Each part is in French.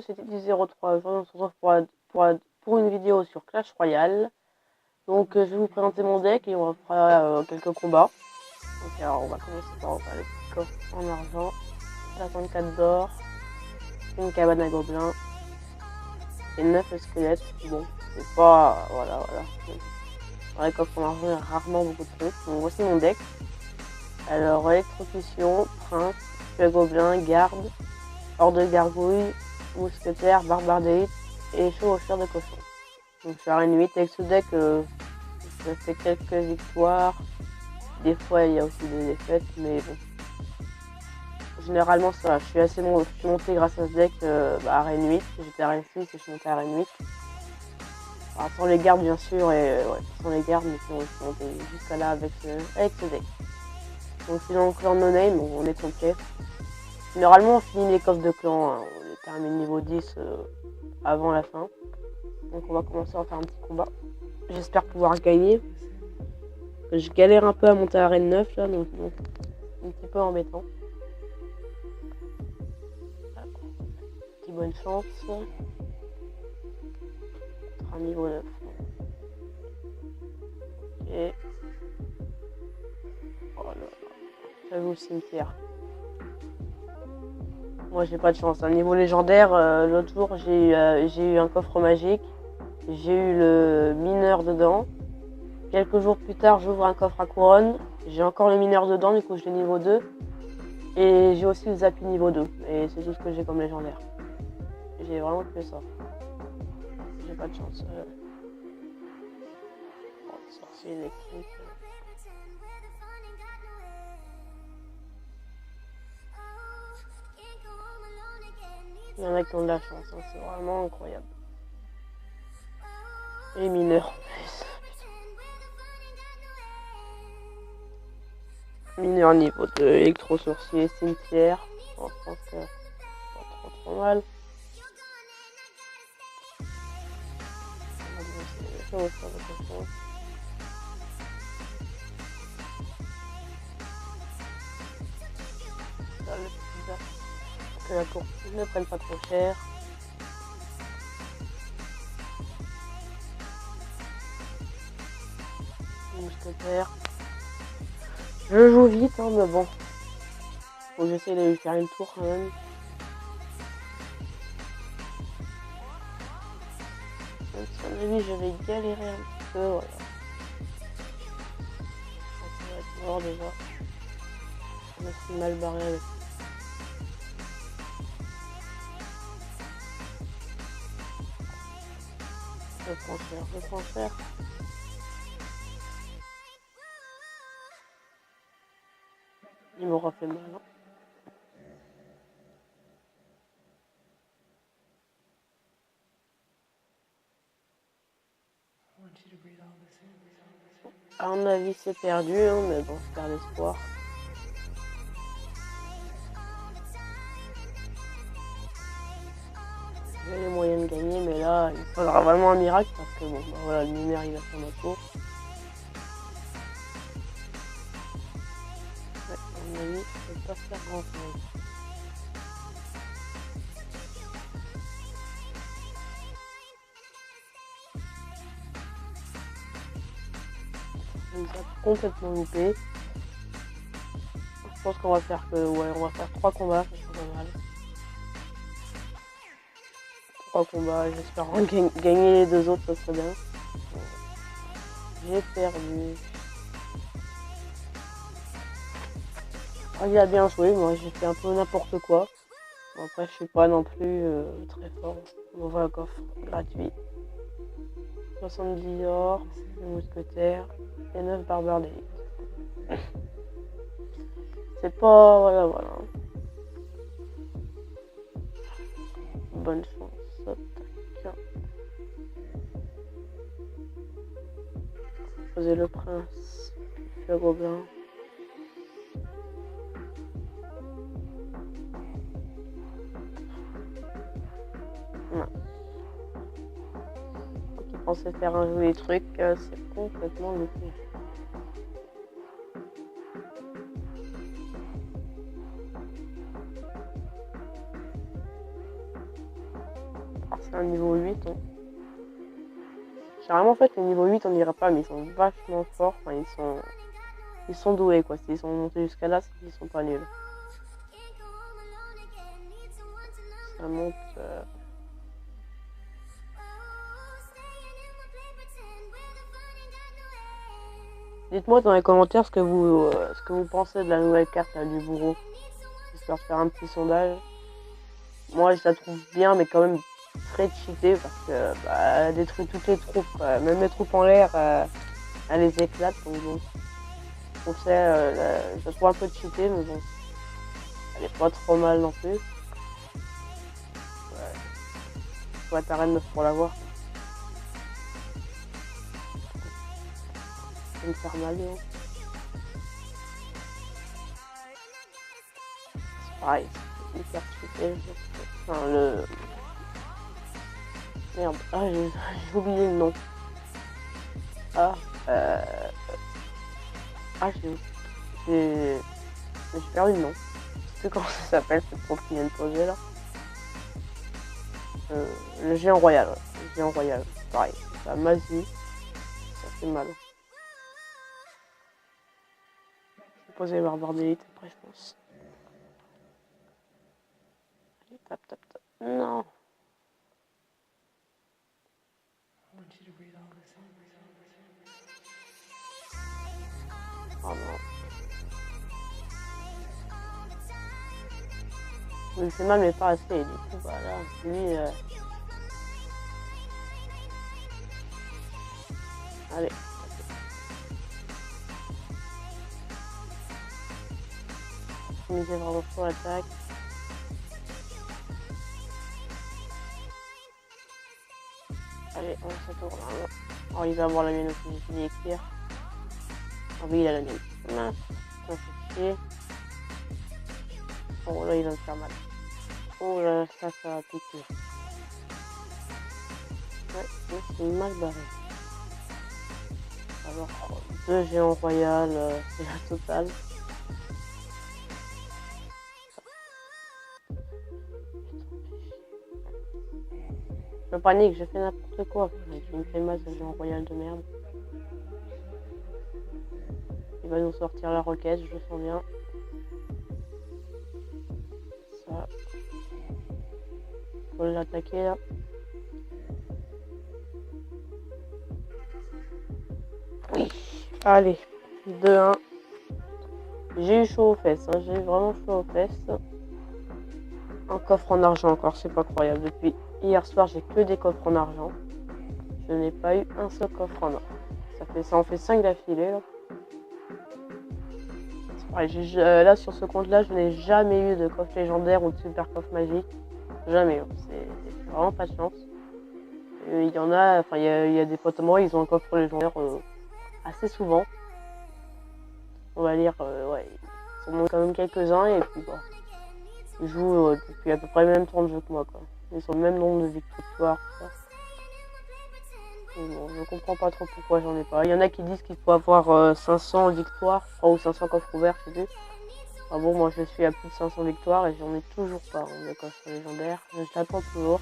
C'était du 03. Aujourd'hui, on se retrouve pour une vidéo sur Clash Royale. Donc, je vais vous présenter mon deck et on fera quelques combats. Donc, alors, on va commencer par ouvrir le petit coffre en argent. 54 d'or, une cabane à gobelins et 9 squelettes. Bon, c'est pas. Voilà. Dans les coffres en argent, il y a rarement beaucoup de trucs. Donc, voici mon deck. Alors, électrocution, prince, feu à gobelins, garde, horde de gargouille, mousquetaire, barbare d'élite et chevaucheur de cochon. Donc, je suis à Arène 8 avec ce deck. J'ai fait quelques victoires. Des fois, il y a aussi des défaites, mais bon. Généralement, ça va. Je suis monté grâce à ce deck à Arène 8. J'étais à Arène 6 et je suis monté à Arène 8. Alors, sans les gardes, bien sûr, et ouais, sans les gardes, mais sinon, je suis monté jusqu'à là avec ce deck. Donc, je suis dans le clan No Name, on est complet. Généralement, on finit les coffres de clan. Hein. On termine niveau 10 avant la fin. Donc, on va commencer à faire un petit combat. J'espère pouvoir gagner. Je galère un peu à monter à Arène 9 là, donc bon, un petit peu embêtant. Petit bonne chance. Un niveau 9. Ok. Oh là là. J'avoue le cimetière. Moi j'ai pas de chance. À niveau légendaire, l'autre jour j'ai eu un coffre magique. J'ai eu le mineur dedans. Quelques jours plus tard, j'ouvre un coffre à couronne. J'ai encore le mineur dedans, du coup je l'ai niveau 2. Et j'ai aussi le zappy niveau 2. Et c'est tout ce que j'ai comme légendaire. J'ai vraiment que ça. J'ai pas de chance. Sorcier électrique. Il y en a qui ont de la chance, hein. C'est vraiment incroyable. Et mineur en plus. Mineur niveau 2, électro-sorcier, cimetière. Bon, je pense que c'est pas trop mal. On va faire de cochon. Là, le petit vert. Que la tour ne prenne pas trop cher. Mousquetaire. Je joue vite, hein, mais bon. Faut que j'essaie de lui faire une tour quand même. Même si à mon avis je vais galérer un petit peu, voilà. Ça va être mort déjà. Je me suis mal barré avec. Je prends cher. Il m'aura fait mal. Hein. À mon avis, c'est perdu, hein, mais bon, je perds l'espoir. J'ai les moyens de gagner, mais là, il faudra vraiment un miracle parce que bon, bah voilà, le mineur il va faire ma tour. Ouais, à mon avis, je peux pas faire grand chose. On nous a complètement loupé. Je pense qu'on va faire on va faire 3 combats, ça sera pas mal. 3 combats, j'espère gagner les 2 autres, ça serait bien. J'ai perdu. Oh, il a bien joué, moi j'ai fait un peu n'importe quoi. Bon, après, je suis pas non plus très fort. On voit un coffre gratuit. 70 or, le mousquetaire et 9 barbares d'élite. C'est pas. Voilà. Bonne chance. Tac. Poser le prince, le gobelin. Non. Qui pensait faire un joli truc, c'est complètement loupé. c'est un niveau 8. Hein. Généralement, en fait, les niveaux 8, on dirait pas, mais ils sont vachement forts. Enfin, ils sont doués, quoi. S'ils sont montés jusqu'à là, c'est qu'ils sont pas nuls. Ça monte... Dites-moi dans les commentaires ce que vous pensez de la nouvelle carte là, du bourreau. J'espère faire un petit sondage. Moi, je la trouve bien, mais quand même très cheatée parce que elle détruit toutes les troupes. Même les troupes en l'air, elle les éclate. Donc bon, je la trouve un peu cheatée, mais bon, elle est pas trop mal non plus. Faut être à Reine 9 pour l'avoir. Ça va me faire mal, hein. C'est pareil, c'est hyper cheaté. Enfin, le... Merde, j'ai oublié le nom. J'ai perdu le nom. Je sais plus comment ça s'appelle, cette troupe qui vient de poser là. Le géant royal, ouais. Le géant royal, pareil, ça magie, ça fait mal. Je vais poser les barbares d'élite après, je pense. Allez, tap, tap, tap. Non. Oh non. Il me fait mal, mais pas assez. Du coup, voilà, lui. Allez. Miser vraiment sur l'attaque. Allez, on se tourne. Oh, il va avoir la mienne aussi, j'ai fini d'écrire. Ah oui, il a la mienne. Mince, ça fait chier. Oh là, il va me faire mal. Oh là, ça va piquer. Ouais, c'est mal barré. Alors, 2 géants royales, c'est la totale. Je panique, je fais n'importe quoi. Je me fais mal ce géant royal de merde. Il va nous sortir la roquette, je le sens bien. Ça. Faut l'attaquer là. Oui. Allez, 2-1. J'ai eu chaud aux fesses, hein. J'ai eu vraiment chaud aux fesses. Un coffre en argent encore, c'est pas croyable. Depuis hier soir, j'ai que des coffres en argent. Je n'ai pas eu un seul coffre en or. Ça en fait 5 d'affilée là. Ouais, là sur ce compte là, je n'ai jamais eu de coffre légendaire ou de super coffre magique. Jamais. C'est vraiment pas de chance. Il y en a, enfin il y a des potes à moi, ils ont un coffre légendaire assez souvent. On va dire, ouais, ils sont quand même quelques-uns et puis bon. Ils jouent depuis à peu près le même temps de jeu que moi quoi. Ils ont le même nombre de victoires, tout ça. Bon, je comprends pas trop pourquoi j'en ai pas. Il y en a qui disent qu'il faut avoir 500 victoires, je crois, ou 500 coffres ouverts, je sais plus. Ah bon, moi je suis à plus de 500 victoires et j'en ai toujours pas hein, de coffre légendaire. Je l'attends toujours.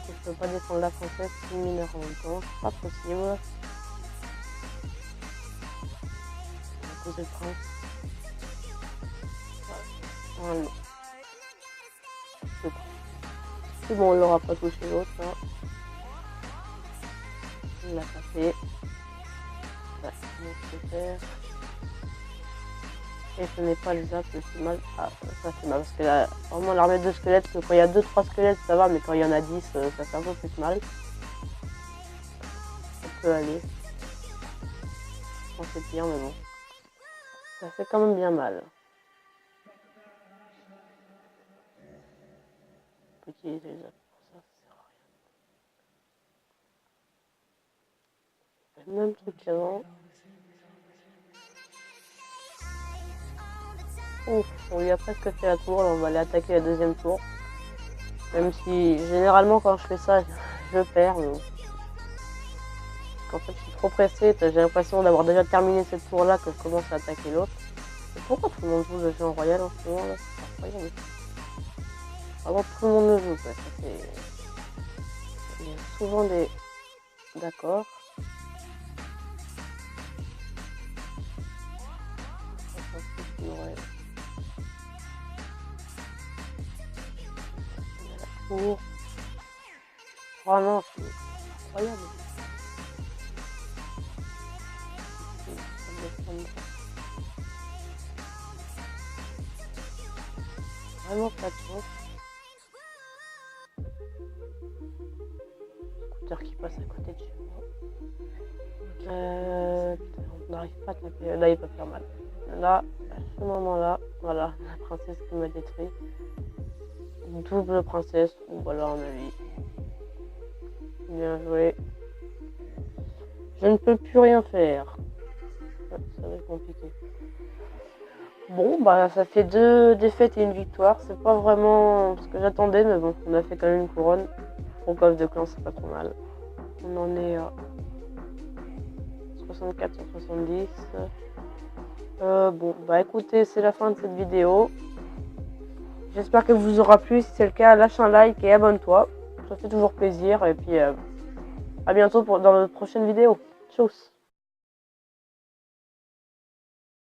Je peux pas défendre la princesse ou mineur en même temps, c'est pas possible. On va poser le prince. Voilà. C'est bon, on l'aura pas touché l'autre. Hein. Il l'a pas fait. Ouais, on peut faire. Et ce n'est pas le zap, c'est mal. Ah, ça c'est mal parce que là, vraiment l'armée de squelettes, quand il y a 2-3 squelettes ça va, mais quand il y en a 10, ça fait un peu plus mal. Ça peut aller. Je pense que c'est pire, mais bon. Ça fait quand même bien mal. On peut utiliser les zaps pour ça, ça sert à rien. Même truc qu'avant. Ouf, on lui a presque fait la tour, là on va aller attaquer la deuxième tour. Même si généralement quand je fais ça, je perds. Mais... qu'en fait je suis trop pressée, j'ai l'impression d'avoir déjà terminé cette tour là que je commence à attaquer l'autre. Et pourquoi tout le monde joue le jeu en royal en ce moment là? C'est incroyable. Vraiment tout le monde le joue quoi. Il y a souvent des... D'accord. Ouais. Tour. Oh non, c'est incroyable. Vraiment pas de chance. Scooter qui passe à côté de chez moi. On n'arrive pas à taper. Là, il va faire mal. Là, à ce moment-là, voilà, la princesse qui m'a détruit. Double princesse. Ou voilà, on a vu. Bien joué. Je ne peux plus rien faire. Ouais, ça va être compliqué. Bon, bah ça fait 2 défaites et une victoire. C'est pas vraiment ce que j'attendais, mais bon, on a fait quand même une couronne. Pour coffre de clan, c'est pas trop mal. On en est à 64 sur 70. Bon, bah écoutez, c'est la fin de cette vidéo. J'espère qu'elle vous aura plu. Si c'est le cas, lâche un like et abonne-toi. Ça fait toujours plaisir. Et puis, à bientôt dans notre prochaine vidéo. Tchuss!